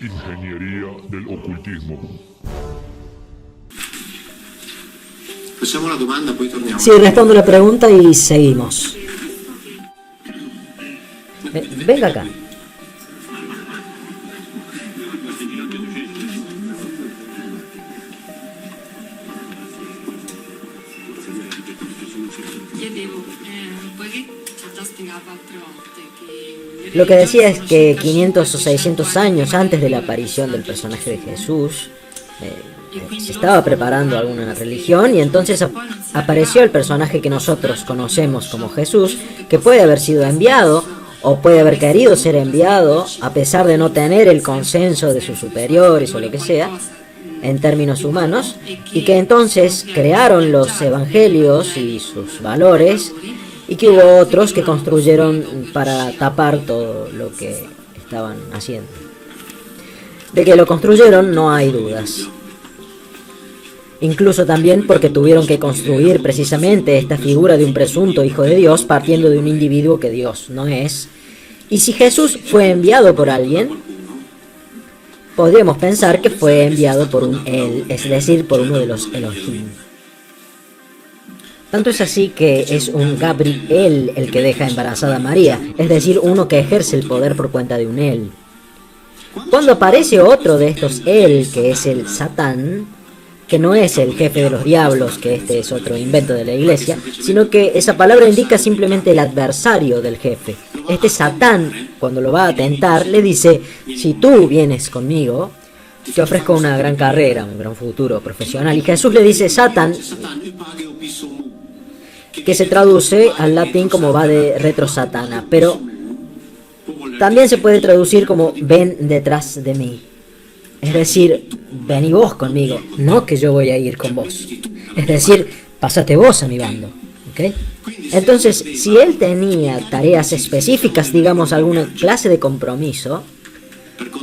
Ingeniería del ocultismo. Facciamo la domanda, poi torniamo. Sí, respondo la pregunta y seguimos. Venga acá. Lo que decía es que 500 o 600 años antes de la aparición del personaje de Jesús, se estaba preparando alguna religión y entonces apareció el personaje que nosotros conocemos como Jesús, que puede haber sido enviado o puede haber querido ser enviado a pesar de no tener el consenso de sus superiores o lo que sea, en términos humanos, y que entonces crearon los evangelios y sus valores, y que hubo otros que construyeron para tapar todo lo que estaban haciendo. De que lo construyeron no hay dudas. Incluso también porque tuvieron que construir precisamente esta figura de un presunto hijo de Dios partiendo de un individuo que Dios no es. Y si Jesús fue enviado por alguien, podríamos pensar que fue enviado por un él, es decir, por uno de los Elohim. Tanto es así que es un Gabriel el que deja embarazada a María, es decir, uno que ejerce el poder por cuenta de un él. Cuando aparece otro de estos él, que es el Satán, que no es el jefe de los diablos, que este es otro invento de la iglesia, sino que esa palabra indica simplemente el adversario del jefe. Este Satán, cuando lo va a tentar, le dice: si tú vienes conmigo, te ofrezco una gran carrera, un gran futuro profesional. Y Jesús le dice: Satán, que se traduce al latín como va de retro Satana, pero también se puede traducir como ven detrás de mí. Es decir, vení vos conmigo, no que yo voy a ir con vos. Es decir, pásate vos a mi bando. ¿Okay? Entonces, si él tenía tareas específicas, digamos alguna clase de compromiso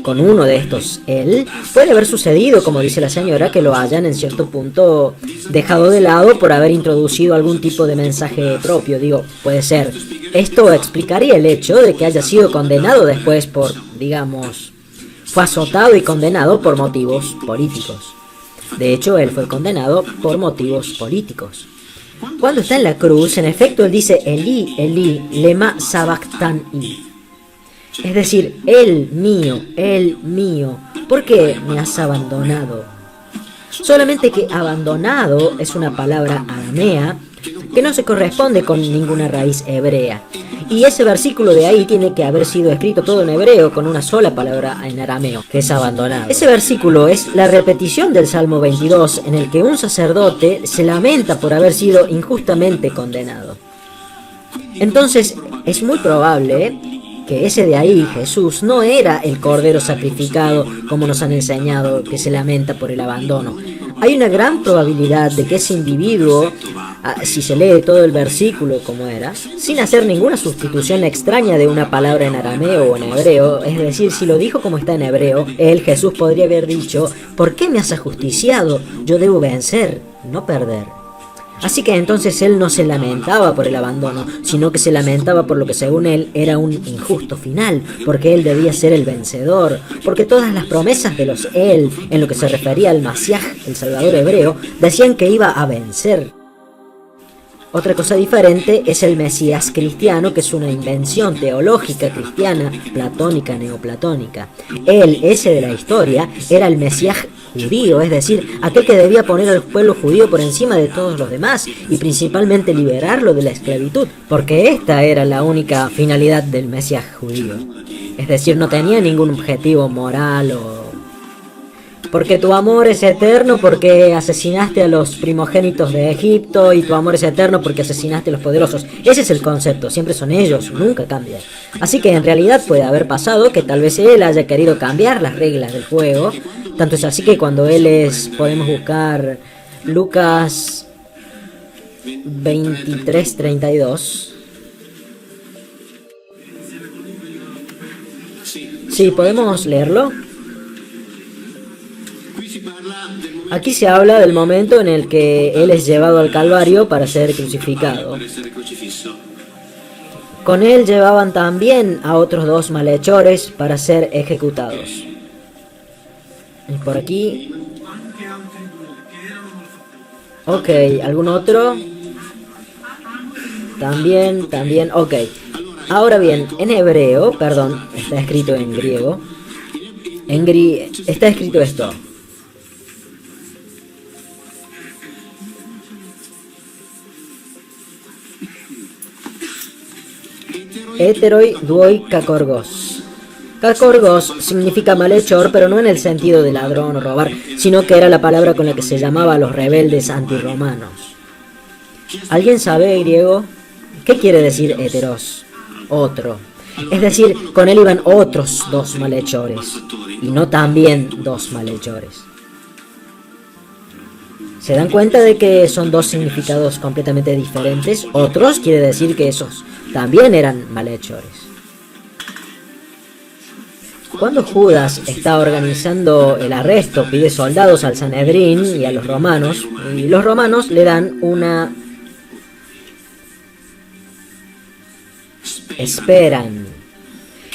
con uno de estos él, puede haber sucedido, como dice la señora, que lo hayan en cierto punto dejado de lado por haber introducido algún tipo de mensaje propio. Digo, puede ser. Esto explicaría el hecho de que haya sido condenado después por, digamos, fue azotado y condenado por motivos políticos. De hecho, él fue condenado por motivos políticos. Cuando está en la cruz, en efecto, él dice: Elí, Elí, lema sabactani. Es decir, él mío, ¿por qué me has abandonado? Solamente que abandonado es una palabra aramea que no se corresponde con ninguna raíz hebrea. Y ese versículo de ahí tiene que haber sido escrito todo en hebreo con una sola palabra en arameo, que es abandonado. Ese versículo es la repetición del Salmo 22, en el que un sacerdote se lamenta por haber sido injustamente condenado. Entonces, es muy probable que ese de ahí, Jesús, no era el cordero sacrificado como nos han enseñado, que se lamenta por el abandono. Hay una gran probabilidad de que ese individuo, si se lee todo el versículo como era, sin hacer ninguna sustitución extraña de una palabra en arameo o en hebreo, es decir, si lo dijo como está en hebreo, él, Jesús, podría haber dicho: ¿por qué me has ajusticiado? Yo debo vencer, no perder. Así que entonces él no se lamentaba por el abandono, sino que se lamentaba por lo que según él era un injusto final, porque él debía ser el vencedor, porque todas las promesas de los él, en lo que se refería al Masiaj, el Salvador hebreo, decían que iba a vencer. Otra cosa diferente es el Mesías cristiano, que es una invención teológica cristiana, platónica, neoplatónica. Él, ese de la historia, era el Mesías judío, es decir, aquel que debía poner al pueblo judío por encima de todos los demás y principalmente liberarlo de la esclavitud, porque esta era la única finalidad del Mesías judío. Es decir, no tenía ningún objetivo moral o... porque tu amor es eterno porque asesinaste a los primogénitos de Egipto y tu amor es eterno porque asesinaste a los poderosos. Ese es el concepto, siempre son ellos, nunca cambian. Así que en realidad puede haber pasado que tal vez él haya querido cambiar las reglas del juego. Tanto es así que cuando él es, podemos buscar Lucas 23:32. Sí, ¿podemos leerlo? Aquí se habla del momento en el que él es llevado al Calvario para ser crucificado. Con él llevaban también a otros dos malhechores para ser ejecutados. Y por aquí. Ok, ¿algún otro? También, ok. Ahora bien, en hebreo, perdón, está escrito en griego. Está escrito esto. Heteroi duoi kakorgos. Kakorgos significa malhechor, pero no en el sentido de ladrón o robar, sino que era la palabra con la que se llamaba a los rebeldes antirromanos. ¿Alguien sabe griego? ¿Qué quiere decir heteros? Otro. Es decir, con él iban otros dos malhechores, y no también dos malhechores. ¿Se dan cuenta de que son dos significados completamente diferentes? Otros quiere decir que esos también eran malhechores. Cuando Judas está organizando el arresto, pide soldados al Sanedrín y a los romanos, y los romanos le dan una... esperan,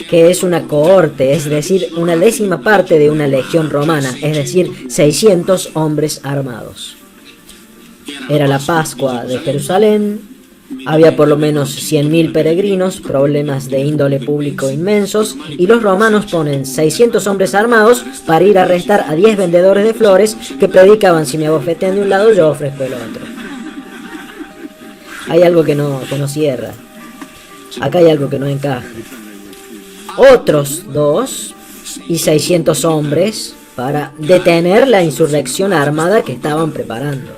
que es una cohorte, es decir, una décima parte de una legión romana, es decir, 600 hombres armados. Era la Pascua de Jerusalén, había por lo menos 100.000 peregrinos, problemas de índole público inmensos, y los romanos ponen 600 hombres armados para ir a arrestar a 10 vendedores de flores que predicaban: si me abofetean de un lado, yo ofrezco el otro. Hay algo que no cierra. Acá hay algo que no encaja. Otros dos y 600 hombres para detener la insurrección armada que estaban preparando.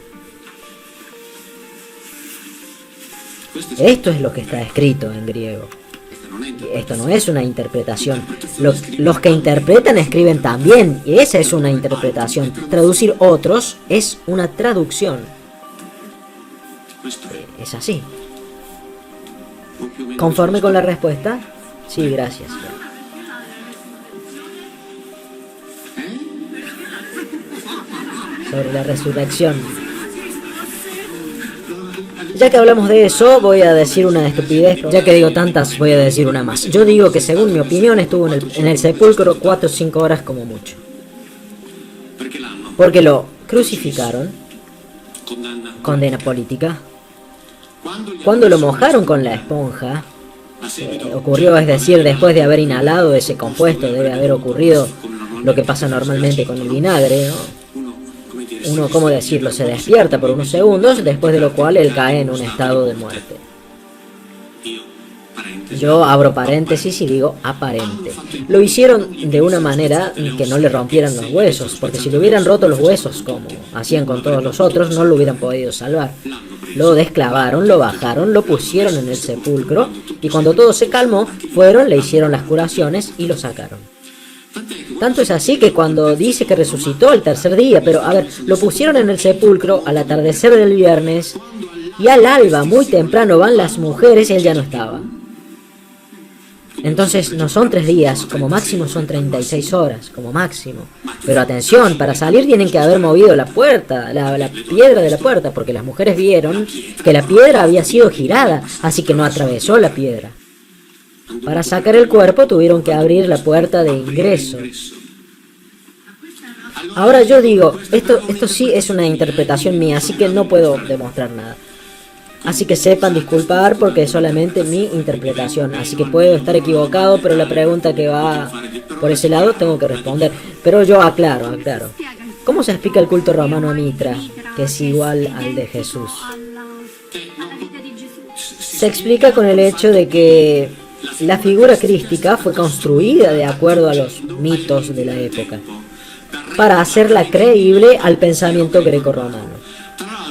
Esto es lo que está escrito en griego. Esto no es una interpretación. Los que interpretan escriben también, y esa es una interpretación. Traducir otros es una traducción. Es así. ¿Conforme con la respuesta? Sí, gracias. Sobre la resurrección. Ya que hablamos de eso, voy a decir una estupidez. Ya que digo tantas, voy a decir una más. Yo digo que, según mi opinión, estuvo en el sepulcro 4 o 5 horas como mucho. Porque lo crucificaron. Condena política. Cuando lo mojaron con la esponja, ocurrió, es decir, después de haber inhalado ese compuesto, debe haber ocurrido lo que pasa normalmente con el vinagre, ¿no? Uno, ¿cómo decirlo?, se despierta por unos segundos, después de lo cual él cae en un estado de muerte. Yo abro paréntesis y digo aparente. Lo hicieron de una manera que no le rompieran los huesos, porque si le hubieran roto los huesos, como hacían con todos los otros, no lo hubieran podido salvar. Lo desclavaron, lo bajaron, lo pusieron en el sepulcro, y cuando todo se calmó, fueron, le hicieron las curaciones y lo sacaron. Tanto es así que cuando dice que resucitó el tercer día, pero a ver, lo pusieron en el sepulcro al atardecer del viernes, y al alba, muy temprano, van las mujeres y él ya no estaba. Entonces no son 3 días, como máximo son 36 horas, como máximo. Pero atención, para salir tienen que haber movido la puerta, la piedra de la puerta, porque las mujeres vieron que la piedra había sido girada, así que no atravesó la piedra. Para sacar el cuerpo tuvieron que abrir la puerta de ingreso. Ahora yo digo, esto sí es una interpretación mía, así que no puedo demostrar nada. Así que sepan disculpar porque es solamente mi interpretación. Así que puedo estar equivocado, pero la pregunta que va por ese lado tengo que responder. Pero yo aclaro. ¿Cómo se explica el culto romano a Mitra, que es igual al de Jesús? Se explica con el hecho de que la figura crística fue construida de acuerdo a los mitos de la época, para hacerla creíble al pensamiento greco-romano.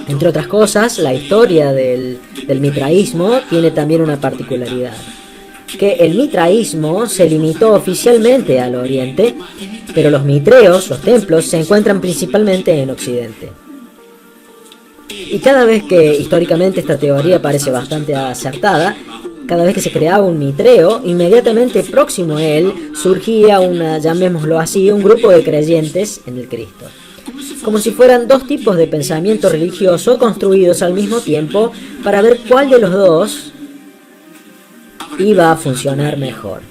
Entre otras cosas, la historia del mitraísmo tiene también una particularidad, que el mitraísmo se limitó oficialmente al oriente, pero los mitreos, los templos, se encuentran principalmente en occidente. Y cada vez que históricamente esta teoría parece bastante acertada, cada vez que se creaba un mitreo, inmediatamente próximo a él surgía llamémoslo así, un grupo de creyentes en el Cristo. Como si fueran 2 tipos de pensamiento religioso construidos al mismo tiempo para ver cuál de los dos iba a funcionar mejor.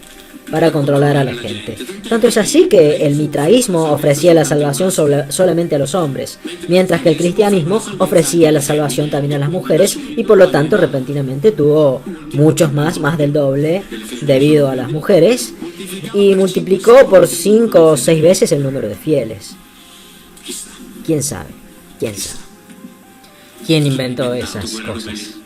para controlar a la gente. Tanto es así que el mitraísmo ofrecía la salvación solamente a los hombres, mientras que el cristianismo ofrecía la salvación también a las mujeres, y por lo tanto repentinamente tuvo muchos más del doble debido a las mujeres, y multiplicó por 5 o 6 veces el número de fieles. ¿Quién sabe? ¿Quién sabe? ¿Quién inventó esas cosas?